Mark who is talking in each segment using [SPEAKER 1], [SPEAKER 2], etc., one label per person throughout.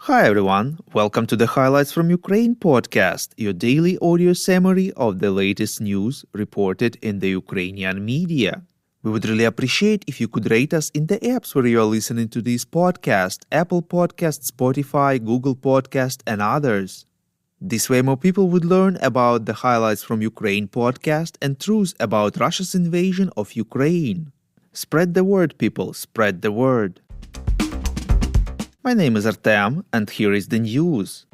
[SPEAKER 1] Hi everyone, welcome to the Highlights from Ukraine podcast, your daily audio summary of the latest news reported in the Ukrainian media. We would really appreciate if you could rate us in the apps where you are listening to this podcast: Apple Podcasts, Spotify, Google Podcast, and others. This way more people would learn about the Highlights from Ukraine podcast and truths about Russia's invasion of Ukraine. Spread the word, people, spread the word. My name is Artem, and here is the news.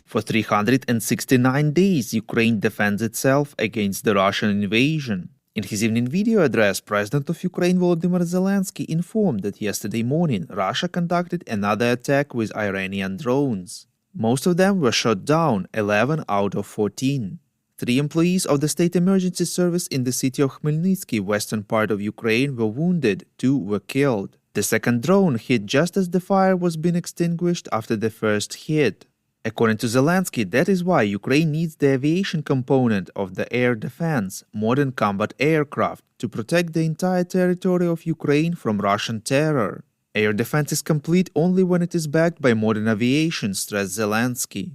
[SPEAKER 1] For 369 days, Ukraine defends itself against the Russian invasion. In his evening video address, President of Ukraine Volodymyr Zelensky informed that yesterday morning Russia conducted another attack with Iranian drones. Most of them were shot down, 11 out of 14. 3 employees of the State Emergency Service in the city of Khmelnytsky, western part of Ukraine, were wounded, 2 were killed. The second drone hit just as the fire was being extinguished after the first hit. According to Zelensky, that is why Ukraine needs the aviation component of the air defense, modern combat aircraft, to protect the entire territory of Ukraine from Russian terror. Air defense is complete only when it is backed by modern aviation, stressed Zelensky.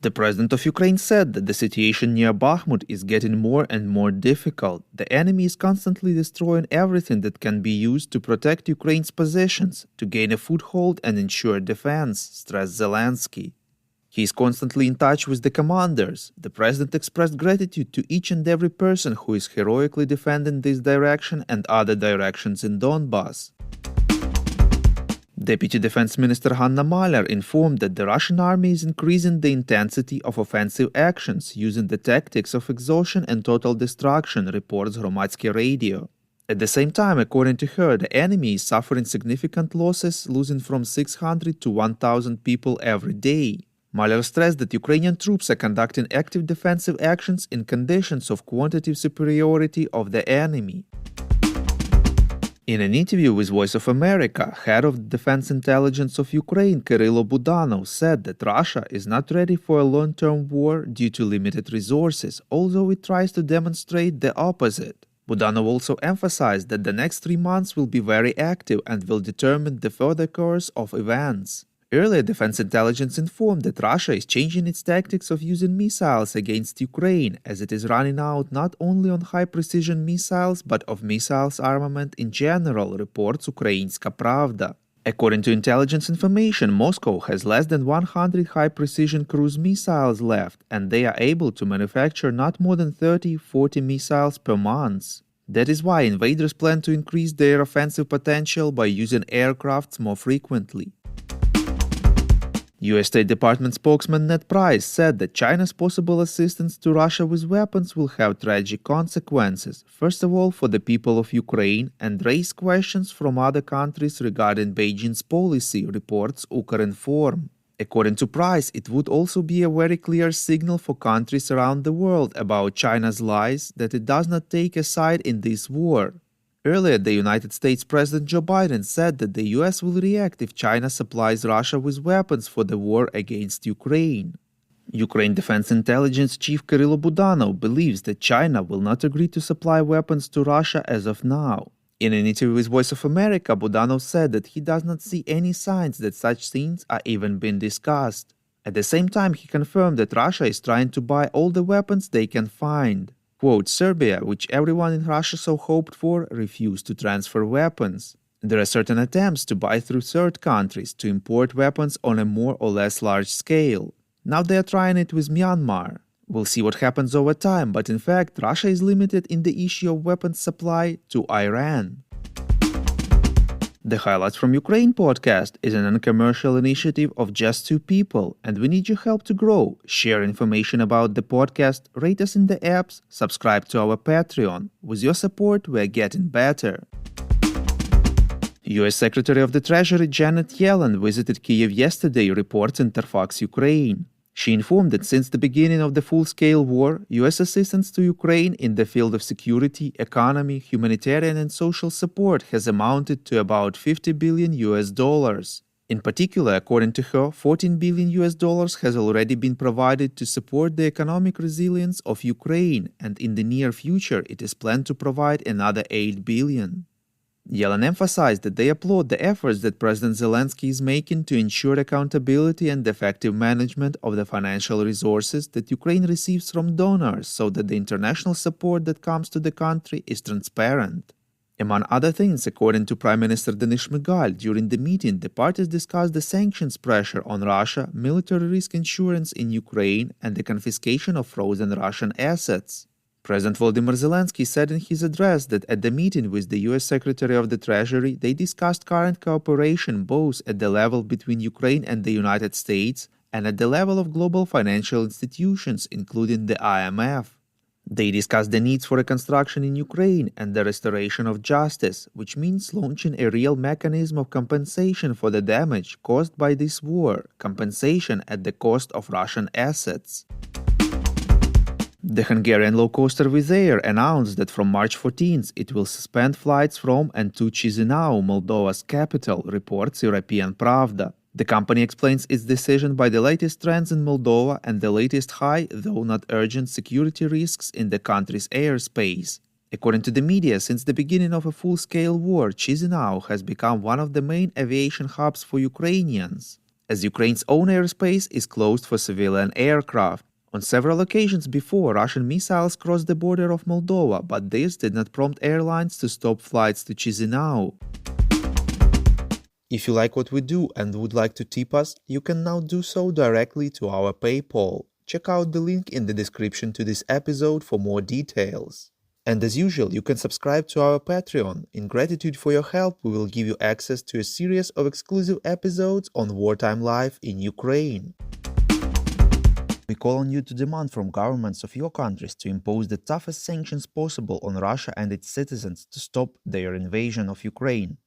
[SPEAKER 1] The president of Ukraine said that the situation near Bakhmut is getting more and more difficult. The enemy is constantly destroying everything that can be used to protect Ukraine's possessions, to gain a foothold and ensure defense, stressed Zelensky. He is constantly in touch with the commanders. The president expressed gratitude to each and every person who is heroically defending this direction and other directions in Donbass. Deputy Defense Minister Hanna Maliar informed that the Russian army is increasing the intensity of offensive actions using the tactics of exhaustion and total destruction, reports Hromadske Radio. At the same time, according to her, the enemy is suffering significant losses, losing from 600 to 1,000 people every day. Maliar stressed that Ukrainian troops are conducting active defensive actions in conditions of quantitative superiority of the enemy. In an interview with Voice of America, head of Defense Intelligence of Ukraine, Kyrylo Budanov, said that Russia is not ready for a long-term war due to limited resources, although it tries to demonstrate the opposite. Budanov also emphasized that the next 3 months will be very active and will determine the further course of events. Earlier, Defense Intelligence informed that Russia is changing its tactics of using missiles against Ukraine, as it is running out not only on high-precision missiles but of missiles armament in general, reports Ukrainska Pravda. According to intelligence information, Moscow has less than 100 high-precision cruise missiles left, and they are able to manufacture not more than 30-40 missiles per month. That is why invaders plan to increase their offensive potential by using aircrafts more frequently. U.S. State Department spokesman Ned Price said that China's possible assistance to Russia with weapons will have tragic consequences, first of all for the people of Ukraine, and raise questions from other countries regarding Beijing's policy, reports Ukrinform. According to Price, it would also be a very clear signal for countries around the world about China's lies that it does not take a side in this war. Earlier, the United States President Joe Biden said that the U.S. will react if China supplies Russia with weapons for the war against Ukraine. Ukraine Defense Intelligence Chief Kyrylo Budanov believes that China will not agree to supply weapons to Russia as of now. In an interview with Voice of America, Budanov said that he does not see any signs that such things are even being discussed. At the same time, he confirmed that Russia is trying to buy all the weapons they can find. Quote, Serbia, which everyone in Russia so hoped for, refused to transfer weapons. There are certain attempts to buy through third countries to import weapons on a more or less large scale. Now they are trying it with Myanmar. We'll see what happens over time, but in fact, Russia is limited in the issue of weapons supply to Iran. The Highlights from Ukraine podcast is an uncommercial initiative of just 2 people, and we need your help to grow. Share information about the podcast, rate us in the apps, subscribe to our Patreon. With your support, we're getting better. U.S. Secretary of the Treasury Janet Yellen visited Kyiv yesterday, reports Interfax Ukraine. She informed that since the beginning of the full-scale war, U.S. assistance to Ukraine in the field of security, economy, humanitarian and social support has amounted to about $50 billion. In particular, according to her, $14 billion has already been provided to support the economic resilience of Ukraine, and in the near future it is planned to provide another $8 billion. Yellen emphasized that they applaud the efforts that President Zelensky is making to ensure accountability and effective management of the financial resources that Ukraine receives from donors so that the international support that comes to the country is transparent. Among other things, according to Prime Minister Denis Shmyhal, during the meeting, the parties discussed the sanctions pressure on Russia, military risk insurance in Ukraine, and the confiscation of frozen Russian assets. President Volodymyr Zelensky said in his address that at the meeting with the U.S. Secretary of the Treasury, they discussed current cooperation both at the level between Ukraine and the United States and at the level of global financial institutions, including the IMF. They discussed the needs for reconstruction in Ukraine and the restoration of justice, which means launching a real mechanism of compensation for the damage caused by this war, compensation at the cost of Russian assets. The Hungarian low-coster Wizz Air announced that from March 14th it will suspend flights from and to Chisinau, Moldova's capital, reports European Pravda. The company explains its decision by the latest trends in Moldova and the latest high, though not urgent, security risks in the country's airspace. According to the media, since the beginning of a full-scale war, Chisinau has become one of the main aviation hubs for Ukrainians, as Ukraine's own airspace is closed for civilian aircraft. On several occasions before, Russian missiles crossed the border of Moldova, but this did not prompt airlines to stop flights to Chisinau. If you like what we do and would like to tip us, you can now do so directly to our PayPal. Check out the link in the description to this episode for more details. And as usual, you can subscribe to our Patreon. In gratitude for your help, we will give you access to a series of exclusive episodes on wartime life in Ukraine. We call on you to demand from governments of your countries to impose the toughest sanctions possible on Russia and its citizens to stop their invasion of Ukraine.